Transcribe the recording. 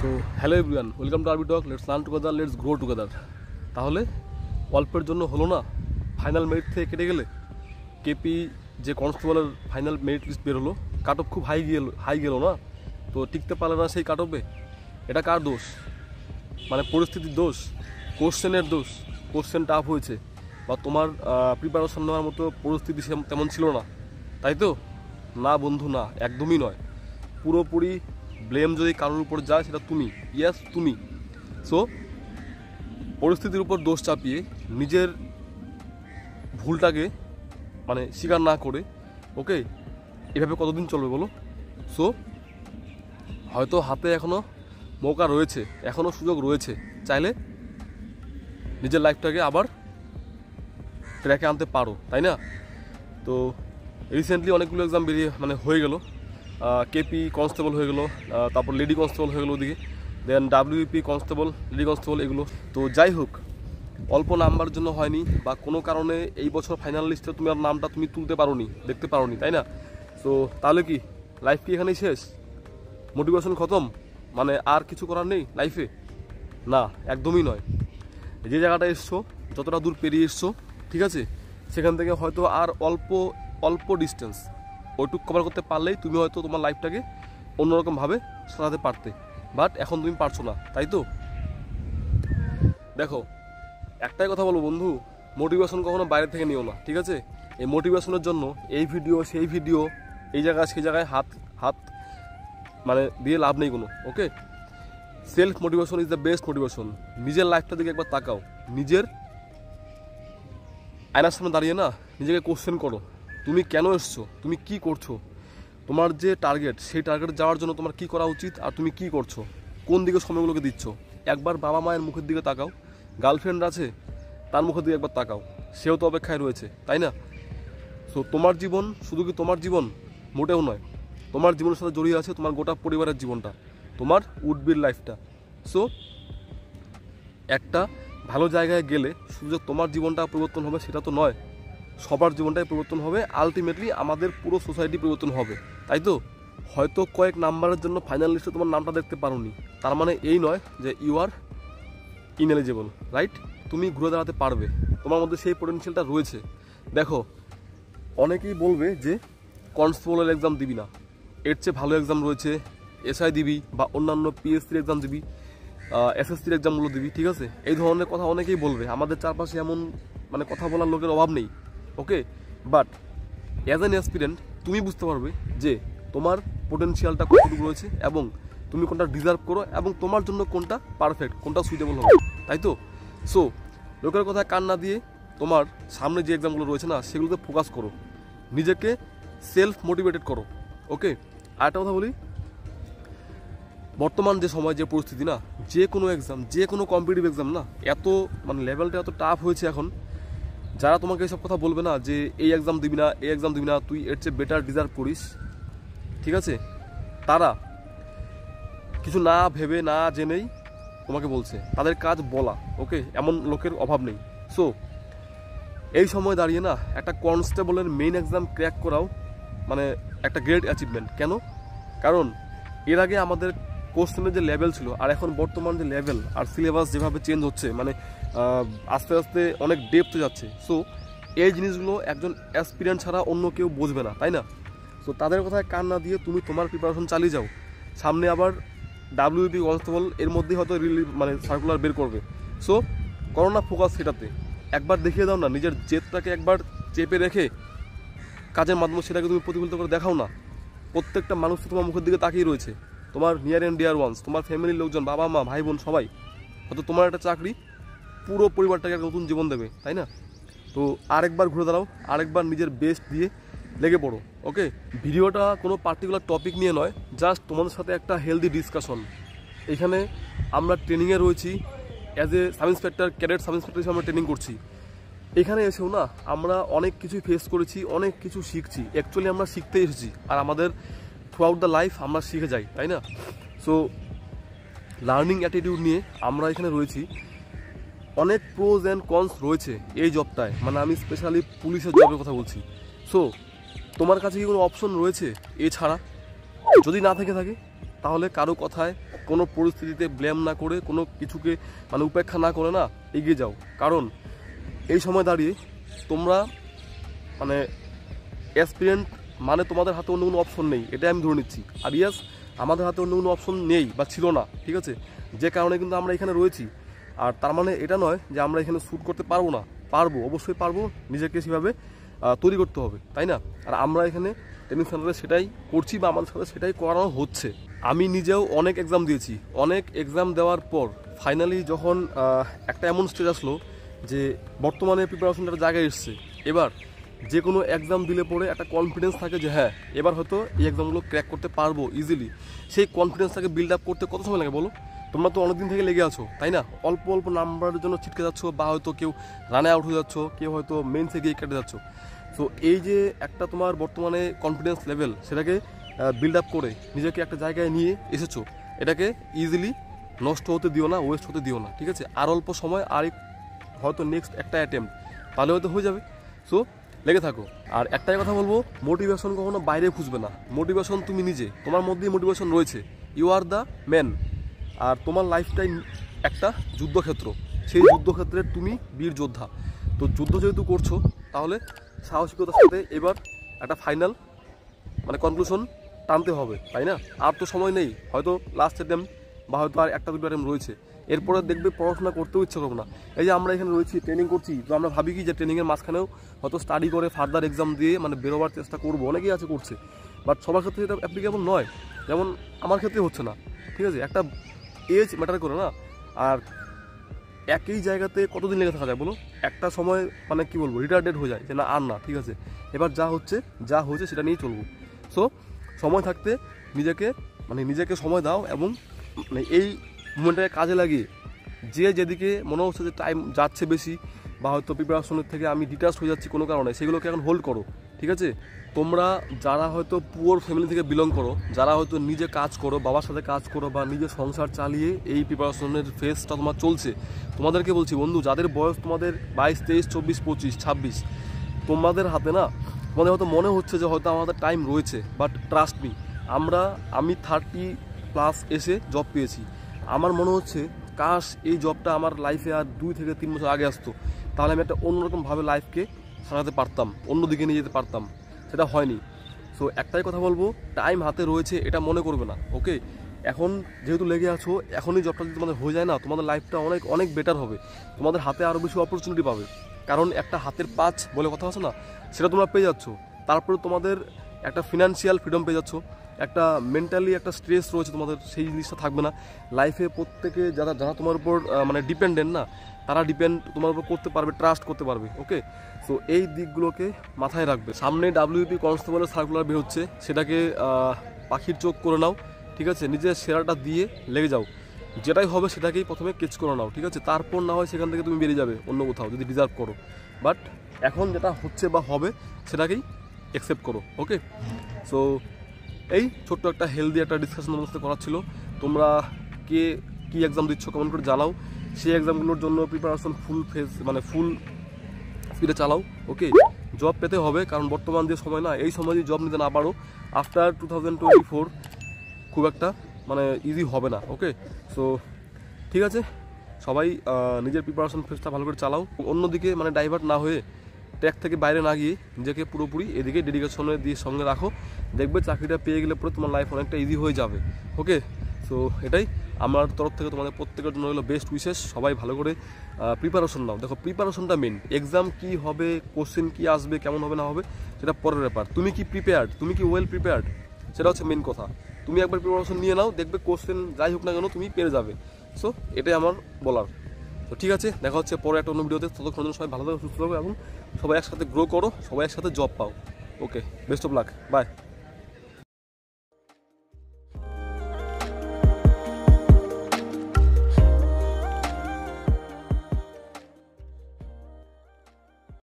So hello everyone, welcome to RB talk. Let's learn together, let's grow together. তাহলে অল্পের জন্য হলো না, ফাইনাল মেরিট থেকে কেটে গেলে। কেপি যে কনস্টেবলের ফাইনাল মেরিট লিস্ট বের হলো, কাট অফ খুব হাই গেল না, তো টিকতে পারলে না সেই কাট অফে। এটা কার দোষ? মানে পরিস্থিতির দোষ, কোশ্চেনের দোষ। কোশ্চেন টাফ হয়েছে বা তোমার প্রিপারেশন নেওয়ার মতো পরিস্থিতি তেমন ছিল না, তাই তো? না বন্ধু, না, একদমই নয়। পুরোপুরি ব্লেম যদি কারোর উপর যায় সেটা তুমি, ইয়েস তুমি। সো পরিস্থিতির উপর দোষ চাপিয়ে নিজের ভুলটাকে মানে স্বীকার না করে, ওকে, এভাবে কতদিন চলবে বলো? সো হয়তো হাতে এখনও মৌকা রয়েছে, এখনও সুযোগ রয়েছে, চাইলে নিজের লাইফটাকে আবার ট্র্যাকে আনতে পারো, তাই না? তো রিসেন্টলি অনেকগুলো এক্সাম বেরিয়ে হয়ে গেল। কেপি কনস্টেবল হয়ে গেল, তারপর লেডি কনস্টেবল হয়ে গেলো ওদিকে, দেন ডাব্লিউপি কনস্টেবল, লেডি কনস্টেবল, এগুলো। তো যাই হোক, অল্প নাম্বার জন্য হয়নি বা কোনো কারণে এই বছর ফাইনাল লিস্টে তোমার নামটা তুমি তুলতে পারোনি, দেখতে পারোনি, তাই না? তো তাহলে কি লাইফ কি এখানেই শেষ? মোটিভেশন খতম? মানে আর কিছু করার নেই লাইফে? না, একদমই নয়। যে জায়গাটা এসছো, যতটা দূর পেরিয়ে এসছো, ঠিক আছে, সেখান থেকে হয়তো আর অল্প ডিস্টেন্স, ওইটুক কভার করতে পারলেই তুমি হয়তো তোমার লাইফটাকে অন্যরকমভাবে সাজাতে পারতে, বাট এখন তুমি পারছো না, তাই তো? দেখো, একটাই কথা বলবো বন্ধু, মোটিভেশন কখনো বাইরে থেকে নিও না, ঠিক আছে? এই মোটিভেশনের জন্য এই ভিডিও সেই ভিডিও, এই জায়গায় সেই জায়গায় হাত দিয়ে লাভ নেই কোনো, okay? Self motivation is the best motivation. নিজের লাইফটা দিকে একবার তাকাও, নিজের আয়নার সামনে দাঁড়িয়ে না নিজেকে কোশ্চেন করো, তুমি কেন এসছো, তুমি কি করছো, তোমার যে টার্গেট, সেই টার্গেটে যাওয়ার জন্য তোমার কি করা উচিত, আর তুমি কি করছো, কোন দিকে সময়গুলোকে দিচ্ছ। একবার বাবা মায়ের মুখের দিকে তাকাও, গার্লফ্রেন্ড আছে তার মুখের দিকে একবার তাকাও, সেও তো অপেক্ষায় রয়েছে, তাই না? সো তোমার জীবন শুধু কি তোমার জীবন? মোটেও নয়। তোমার জীবনের সাথে জড়িয়ে আছে তোমার গোটা পরিবারের জীবনটা, তোমার উডবির লাইফটা। সো একটা ভালো জায়গায় গেলে শুধু যে তোমার জীবনটা পরিবর্তন হবে সেটা তো নয়, সবার জীবনটাই পরিবর্তন হবে, আলটিমেটলি আমাদের পুরো সোসাইটি পরিবর্তন হবে, তাই তো? হয়তো কয়েক নাম্বারের জন্য ফাইনাল লিস্টে তোমার নামটা দেখতে পারোনি, তার মানে এই নয় যে ইউ আর ইনএলিজিবল, রাইট? তুমি ঘুরে দাঁড়াতে পারবে, তোমার মধ্যে সেই পোটেনশিয়ালটা রয়েছে। দেখো, অনেকেই বলবে যে কনস্টেবলের এক্সাম দিবি না, এর চেয়ে ভালো এক্সাম রয়েছে, এসআই দিবি বা অন্যান্য পিএসসির এক্সাম দিবি, এসএসসির এক্সামগুলো দিবি, ঠিক আছে? এই ধরনের কথা অনেকেই বলবে, আমাদের চারপাশে এমন কথা বলার লোকের অভাব নেই, ওকে? বাট অ্যাজ অ্যান অ্যাসপিরেন্ট তুমি বুঝতে পারবে যে তোমার পোটেনশিয়ালটা কতটুকু রয়েছে এবং তুমি কোনটা ডিজার্ভ করো এবং তোমার জন্য কোনটা পারফেক্ট, কোনটা সুইটেবল হবে, তাই তো? সো লোকের কথা কান না দিয়ে তোমার সামনে যে এক্সামগুলো রয়েছে না, সেগুলোতে ফোকাস করো, নিজেকে সেলফ মোটিভেটেড করো, ওকে? আর একটা কথা বলি, বর্তমান যে সময়, যে পরিস্থিতি না, যে কোনো এক্সাম, যে কোনো কম্পিটিটিভ এক্সাম না, এত লেভেলটা এত টাফ হয়েছে এখন। যারা তোমাকে এসব কথা বলবে না যে এই এক্সাম দিবি না, এই এক্সাম দিবি না, তুই এর চেয়ে বেটার ডিজার্ভ করিস, ঠিক আছে, তারা কিছু না ভেবে না জেনেই তোমাকে বলছে, তাদের কাজ বলা, ওকে? এমন লোকের অভাব নেই। সো এই সময় দাঁড়িয়ে না একটা কনস্টেবলের মেইন এক্সাম ক্র্যাক করাও একটা গ্রেট অ্যাচিভমেন্ট। কেন? কারণ এর আগে আমাদের কোশ্চেনের যে লেভেল ছিল আর এখন বর্তমান যে লেভেল আর সিলেবাস যেভাবে চেঞ্জ হচ্ছে, আস্তে আস্তে অনেক ডেপথে যাচ্ছে। সো এই জিনিসগুলো একজন অ্যাসপিরেন্ট ছাড়া অন্য কেউ বুঝবে না, তাই না? সো তাদের কথায় কান না দিয়ে তুমি তোমার প্রিপারেশন চালিয়ে যাও। সামনে আবার ডাব্লিউপি কনস্টেবল এর মধ্যেই হয়তো সার্কুলার বের করবে। সো করো না ফোকাস সেটাতে, একবার দেখিয়ে দাও না, নিজের জেদটাকে একবার চেপে রেখে কাজের মাধ্যমে সেটাকে তুমি প্রতিফলিত করে দেখাও না। প্রত্যেকটা মানুষ তো তোমার মুখের দিকে তাকিয়ে রয়েছে, তোমার নিয়ার অ্যান্ড ডিয়ার ওয়ান্স, তোমার ফ্যামিলির লোকজন, বাবা মা ভাই বোন সবাই। হয়তো তোমার একটা চাকরি পুরো পরিবারটাকে একটা নতুন জীবন দেবে, তাই না? তো আরেকবার ঘুরে দাঁড়াও, আরেকবার নিজের বেস্ট দিয়ে লেগে পড়ো, ওকে? ভিডিওটা কোনো পার্টিকুলার টপিক নিয়ে নয়, জাস্ট তোমাদের সাথে একটা হেলদি ডিসকাশন। এখানে আমরা ট্রেনিংয়ে রয়েছি, as a sub inspector, cadet sub inspector হিসেবে আমরা ট্রেনিং করছি। এখানে এসেও না আমরা অনেক কিছুই ফেস করেছি, অনেক কিছু শিখছি, অ্যাকচুয়ালি আমরা শিখতে এসেছি, আর আমাদের থ্রু আউট দ্য লাইফ আমরা শিখে যাই, তাই না? সো লার্নিং অ্যাটিটিউড নিয়ে আমরা এখানে রয়েছি। অনেক প্রোজ অ্যান্ড কনস রয়েছে এই জবটায়, আমি স্পেশালি পুলিশের জবের কথা বলছি। সো তোমার কাছে কি কোনো অপশন রয়েছে এছাড়া? যদি না থেকে থাকে তাহলে কারো কথায় কোনো পরিস্থিতিতে ব্লেম না করে, কোনো কিছুকে মানে উপেক্ষা না করে না এগিয়ে যাও। কারণ এই সময় দাঁড়িয়ে তোমরা মানে অ্যাসপিরেন্ট মানে তোমাদের হাতে অন্য কোনো অপশন নেই, এটাই আমি ধরে নিচ্ছি। আর ইয়াস, আমাদের হাতে অন্য কোনো অপশন নেই বা ছিল না, ঠিক আছে, যে কারণে কিন্তু আমরা এখানে রয়েছি। আর তার মানে এটা নয় যে আমরা এখানে শ্যুট করতে পারবো না, পারবো, অবশ্যই পারবো, নিজেকে সেভাবে তৈরি করতে হবে, তাই না? আর আমরা এখানে ট্রেনিং সেন্টারে সেটাই করছি বা আমাদের সাথে সেটাই করানো হচ্ছে। আমি নিজেও অনেক এক্সাম দিয়েছি, অনেক এক্সাম দেওয়ার পর ফাইনালি যখন একটা এমন স্টেজ আসলো যে বর্তমানে প্রিপারেশনটার জায়গায় এসছে, এবার যে কোনো এক্সাম দিলে পরে একটা কনফিডেন্স থাকে যে হ্যাঁ এবার হয়তো এই এক্সামগুলো ক্র্যাক করতে পারবো ইজিলি। সেই কনফিডেন্সটাকে বিল্ড আপ করতে কত সময় লাগে বলো? তোমরা তো অনেকদিন থেকে লেগে আছো, তাই না? অল্প অল্প নাম্বারের জন্য ছিটকে যাচ্ছ, বা হয়তো কেউ রানে আউট হয়ে যাচ্ছ, কেউ হয়তো মেন্সে গিয়ে কেটে যাচ্ছ। সো এই যে একটা তোমার বর্তমানে কনফিডেন্স লেভেল, সেটাকে বিল্ড আপ করে নিজেকে একটা জায়গায় নিয়ে এসেছো, এটাকে ইজিলি নষ্ট হতে দিও না, ওয়েস্ট হতে দিও না, ঠিক আছে? আর অল্প সময়, আর হয়তো নেক্সট একটা অ্যাটেম্প্ট, তাহলে হয়তো হয়ে যাবে। সো লেগে থাকো। আর একটাই কথা বলবো, মোটিভেশন কখনো বাইরে খুঁজবে না, মোটিভেশন তুমি নিজে, তোমার মধ্যেই মোটিভেশন রয়েছে। You are the man. আর তোমার লাইফটাই একটা যুদ্ধক্ষেত্র, সেই যুদ্ধক্ষেত্রের তুমি বীর যোদ্ধা। তো যুদ্ধ যেহেতু করছো, তাহলে সাহসিকতার সাথে এবার একটা ফাইনাল মানে কনক্লুশন টানতে হবে, তাই না? আর তো সময় নেই, হয়তো লাস্ট অ্যাটেম্প্ট বা হয়তো আর একটা দুটো অ্যাটেম্প্ট রয়েছে। এরপরে দেখবে পড়াশোনা করতেও ইচ্ছা করবো না। এই যে আমরা এখানে রয়েছি, ট্রেনিং করছি, তো আমরা ভাবি কি যে ট্রেনিংয়ের মাঝখানেও হয়তো স্টাডি করে ফার্দার এক্সাম দিয়ে মানে বেরোবার চেষ্টা করবো, অনেকেই আছে করছে, বাট সবার ক্ষেত্রে এটা অ্যাপ্লিকেবল নয়। যেমন আমার ক্ষেত্রে হচ্ছে না, ঠিক আছে? একটা এজ ম্যাটার করে না। আর একই জায়গাতে কতদিন লেগে থাকা যায় বলো? একটা সময় মানে কি বলবো, রিটায়ার্ডেড হয়ে যায় যে না আর না, ঠিক আছে, এবার যা হচ্ছে সেটা নিয়েই চলবো। সো সময় থাকতে নিজেকে সময় দাও, এবং মানে এই মোমেন্টটাকে কাজে লাগিয়ে যে যেদিকে মনে হচ্ছে যে টাইম যাচ্ছে বেশি, বা হয়তো প্রিপারেশনের থেকে আমি ডিটাচ হয়ে যাচ্ছি কোনো কারণে, সেগুলোকে এখন হোল্ড করো, ঠিক আছে? তোমরা যারা হয়তো পুয়ার ফ্যামিলি থেকে বিলং করো, যারা হয়তো নিজে কাজ করো, বাবার সাথে কাজ করো, বা নিজে সংসার চালিয়ে এই প্রিপারেশনের ফেজটা তোমার চলছে, তোমাদেরকে বলছি বন্ধু, যাদের বয়স তোমাদের 22, 23, 24, 25, 26, তোমাদের হাতে না, তোমাদের হয়তো মনে হচ্ছে যে হয়তো আমাদের টাইম রয়েছে, বাট ট্রাস্ট মি, আমি 30+ এসে জব পেয়েছি। আমার মনে হচ্ছে কাশ এই জবটা আমার লাইফে আর 2 থেকে 3 বছর আগে আসতো, তাহলে আমি একটা অন্যরকমভাবে লাইফকে সাজাতে পারতাম, অন্যদিকে নিয়ে যেতে পারতাম, সেটা হয়নি। সো একটাই কথা বলবো, টাইম হাতে রয়েছে এটা মনে করবে না, ওকে? এখন যেহেতু লেগে আছো, এখনই জবটা যদি তোমাদের হয়ে যায় না, তোমাদের লাইফটা অনেক অনেক বেটার হবে, তোমাদের হাতে আরও বেশি অপরচুনিটি পাবে। কারণ একটা হাতের পাঁচ বলে কথা আছে না, সেটা তোমরা পেয়ে যাচ্ছ। তারপরে তোমাদের একটা ফিনান্সিয়াল ফ্রিডম পেয়ে যাচ্ছ, একটা মেন্টালি একটা স্ট্রেস রয়েছে তোমাদের, সেই জিনিসটা থাকবে না লাইফে। প্রত্যেকে যারা তোমার উপর মানে ডিপেন্ডেন্ট না, তারা ডিপেন্ড তোমার উপর করতে পারবে, ট্রাস্ট করতে পারবে, ওকে? সো এই দিকগুলোকে মাথায় রাখবে। সামনে WP কনস্টেবলের সার্কুলার বের হচ্ছে, সেটাকে পাখির চোখ করে নাও, ঠিক আছে? নিজের সেরাটা দিয়ে লেগে যাও, যেটাই হবে সেটাকেই প্রথমে কেচ করে নাও, ঠিক আছে? তারপর না হয় সেখান থেকে তুমি বেরিয়ে যাবে অন্য কোথাও, যদি ডিজার্ভ করো। বাট এখন যেটা হচ্ছে বা হবে সেটাকেই অ্যাকসেপ্ট করো, ওকে? সো এই ছোট্ট একটা হেলদি একটা ডিসকাশন আমাদের সাথে করা ছিল। তোমরা কে কী এক্সাম দিচ্ছ কমেন্ট করে জানাও, সেই এক্সামগুলোর জন্য প্রিপারেশন ফুল স্পিডে চালাও, ওকে? জব পেতে হবে, কারণ বর্তমান যে সময় না, এই সময় যদি জব নিতে না পারো, আফটার 2024 খুব একটা মানে ইজি হবে না, ওকে? সো ঠিক আছে, সবাই নিজের প্রিপারেশন ফেজটা ভালো করে চালাও, অন্যদিকে মানে ডাইভার্ট না হয়ে, ট্র্যাক থেকে বাইরে না গিয়ে নিজেকে পুরোপুরি এদিকে ডেডিকেশনে দিয়ে সঙ্গে রাখো, দেখবে চাকরিটা পেয়ে গেলে পরে তোমার লাইফ অনেকটা ইজি হয়ে যাবে, ওকে? সো এটাই আমার তরফ থেকে তোমাদের প্রত্যেকের জন্য হলো বেস্ট উইশেস। সবাই ভালো করে প্রিপারেশন নাও। দেখো, প্রিপারেশনটা মেন, এক্সাম কী হবে, কোশ্চেন কী আসবে, কেমন হবে না হবে সেটা পরের ব্যাপার। তুমি কি প্রিপেয়ার্ড, তুমি কি ওয়েল প্রিপেয়ার্ড, সেটা হচ্ছে মেন কথা। তুমি একবার প্রিপারেশন নিয়ে নাও, দেখবে কোশ্চেন যাই হোক না কেন তুমি পেরে যাবে। সো এটাই আমার বলার। তো ঠিক আছে, দেখা হচ্ছে পরে একটা অন্য ভিডিওতে। ততক্ষণ সবাই ভালো থাকো, সুস্থ থাকো, এবং সবাই একসাথে গ্রো করো, সবাই একসাথে জব পাও, okay? Best of luck, by.